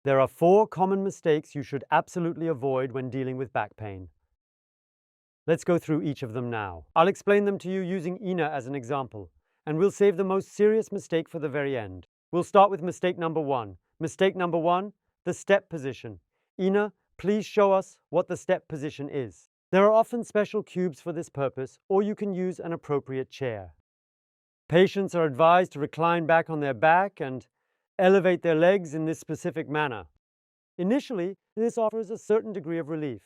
There are 4 common mistakes you should absolutely avoid when dealing with back pain. Let's go through each of them now. I'll explain them to you using Ina as an example, and we'll save the most serious mistake for the very end. We'll start with mistake number 1. Mistake number 1, the step position. Ina, please show us what the step position is. There are often special cubes for this purpose, or you can use an appropriate chair. Patients are advised to recline back on their back and elevate their legs in this specific manner. Initially, this offers a certain degree of relief,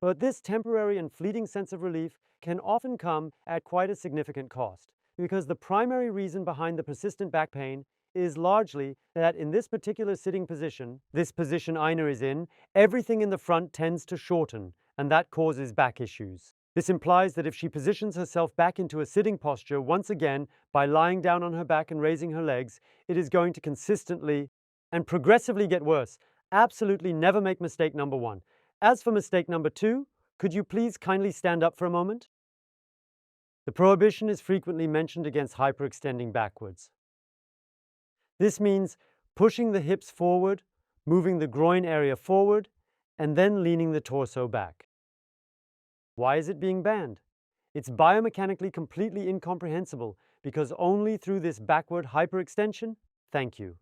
but this temporary and fleeting sense of relief can often come at quite a significant cost, because the primary reason behind the persistent back pain is largely that in this particular sitting position, this position Ina is in, everything in the front tends to shorten, and that causes back issues. This implies that if she positions herself back into a sitting posture once again by lying down on her back and raising her legs, it is going to consistently and progressively get worse. Absolutely never make mistake number 1. As for mistake number 2, could you please kindly stand up for a moment? The prohibition is frequently mentioned against hyperextending backwards. This means pushing the hips forward, moving the groin area forward, and then leaning the torso back. Why is it being banned? It's biomechanically completely incomprehensible because only through this backward hyperextension, thank you,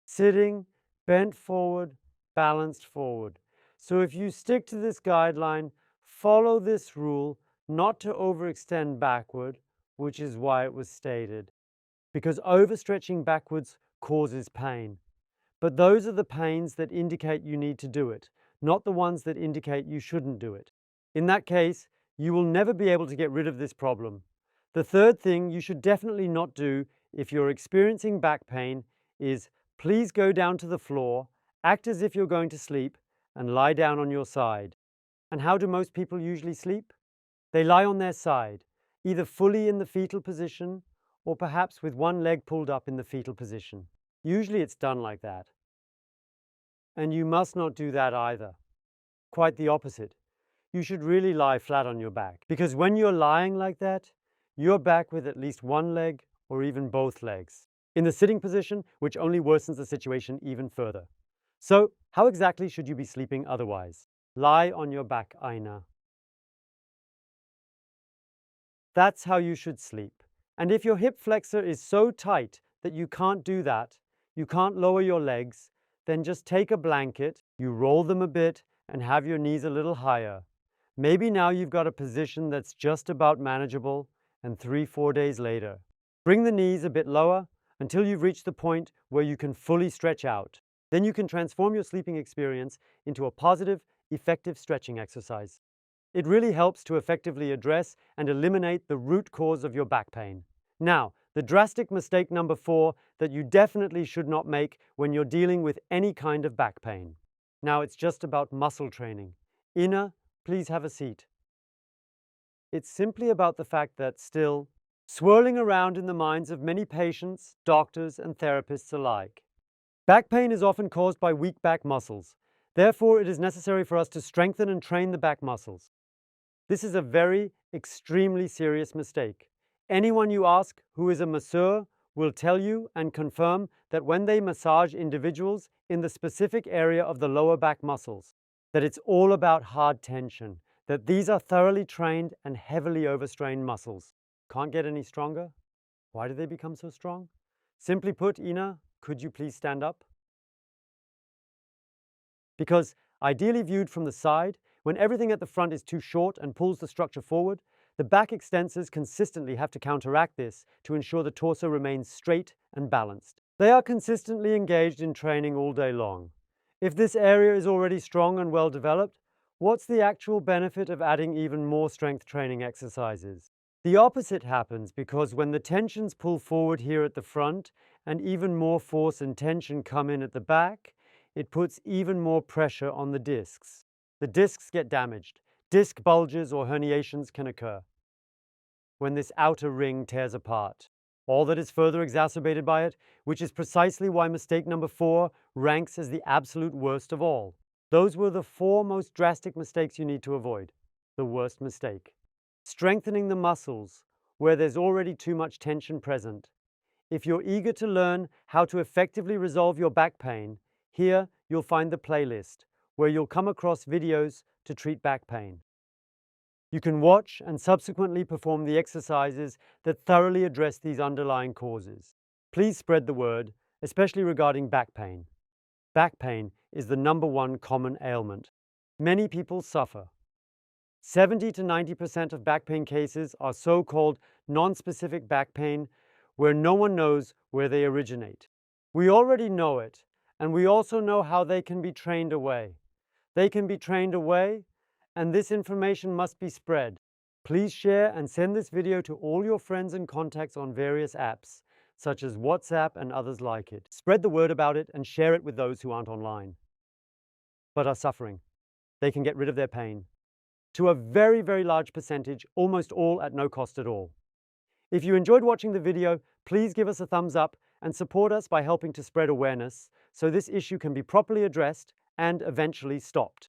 sitting, bent forward, balanced forward. So if you stick to this guideline, follow this rule not to overextend backward, which is why it was stated, because overstretching backwards causes pain. But those are the pains that indicate you need to do it, not the ones that indicate you shouldn't do it. In that case, you will never be able to get rid of this problem. The third thing you should definitely not do if you're experiencing back pain is please go down to the floor, act as if you're going to sleep, and lie down on your side. And how do most people usually sleep? They lie on their side, either fully in the fetal position or perhaps with one leg pulled up in the fetal position. Usually it's done like that. And you must not do that either. Quite the opposite. You should really lie flat on your back, because when you're lying like that, you're back with at least one leg or even both legs in the sitting position, which only worsens the situation even further. So, how exactly should you be sleeping otherwise? Lie on your back, Ina. That's how you should sleep. And if your hip flexor is so tight that you can't do that, you can't lower your legs, then just take a blanket, you roll them a bit, and have your knees a little higher. Maybe now you've got a position that's just about manageable, and 3-4 days later, bring the knees a bit lower until you've reached the point where you can fully stretch out. Then you can transform your sleeping experience into a positive, effective stretching exercise. It really helps to effectively address and eliminate the root cause of your back pain. Now, the drastic mistake number 4 that you definitely should not make when you're dealing with any kind of back pain. Now it's just about muscle training. Ina, please have a seat. It's simply about the fact that still, swirling around in the minds of many patients, doctors, and therapists alike. Back pain is often caused by weak back muscles. Therefore, it is necessary for us to strengthen and train the back muscles. This is a very, extremely serious mistake. Anyone you ask who is a masseur will tell you and confirm that when they massage individuals in the specific area of the lower back muscles, that it's all about hard tension, that these are thoroughly trained and heavily overstrained muscles. Can't get any stronger? Why do they become so strong? Simply put, Ina, could you please stand up? Because ideally viewed from the side, when everything at the front is too short and pulls the structure forward, the back extensors consistently have to counteract this to ensure the torso remains straight and balanced. They are consistently engaged in training all day long. If this area is already strong and well developed, what's the actual benefit of adding even more strength training exercises? The opposite happens because when the tensions pull forward here at the front and even more force and tension come in at the back, it puts even more pressure on the discs. The discs get damaged. Disc bulges or herniations can occur when this outer ring tears apart. All that is further exacerbated by it, which is precisely why mistake number 4 ranks as the absolute worst of all. Those were the 4 most drastic mistakes you need to avoid. The worst mistake. Strengthening the muscles where there's already too much tension present. If you're eager to learn how to effectively resolve your back pain, here you'll find the playlist, where you'll come across videos to treat back pain. You can watch and subsequently perform the exercises that thoroughly address these underlying causes. Please spread the word, especially regarding back pain. Back pain is the #1 common ailment. Many people suffer. 70 to 90% of back pain cases are so-called non-specific back pain, where no one knows where they originate. We already know it, and we also know how they can be trained away. They can be trained away, and this information must be spread. Please share and send this video to all your friends and contacts on various apps, such as WhatsApp and others like it. Spread the word about it and share it with those who aren't online, but are suffering. They can get rid of their pain. To a very, very large percentage, almost all at no cost at all. If you enjoyed watching the video, please give us a thumbs up and support us by helping to spread awareness so this issue can be properly addressed and eventually stopped.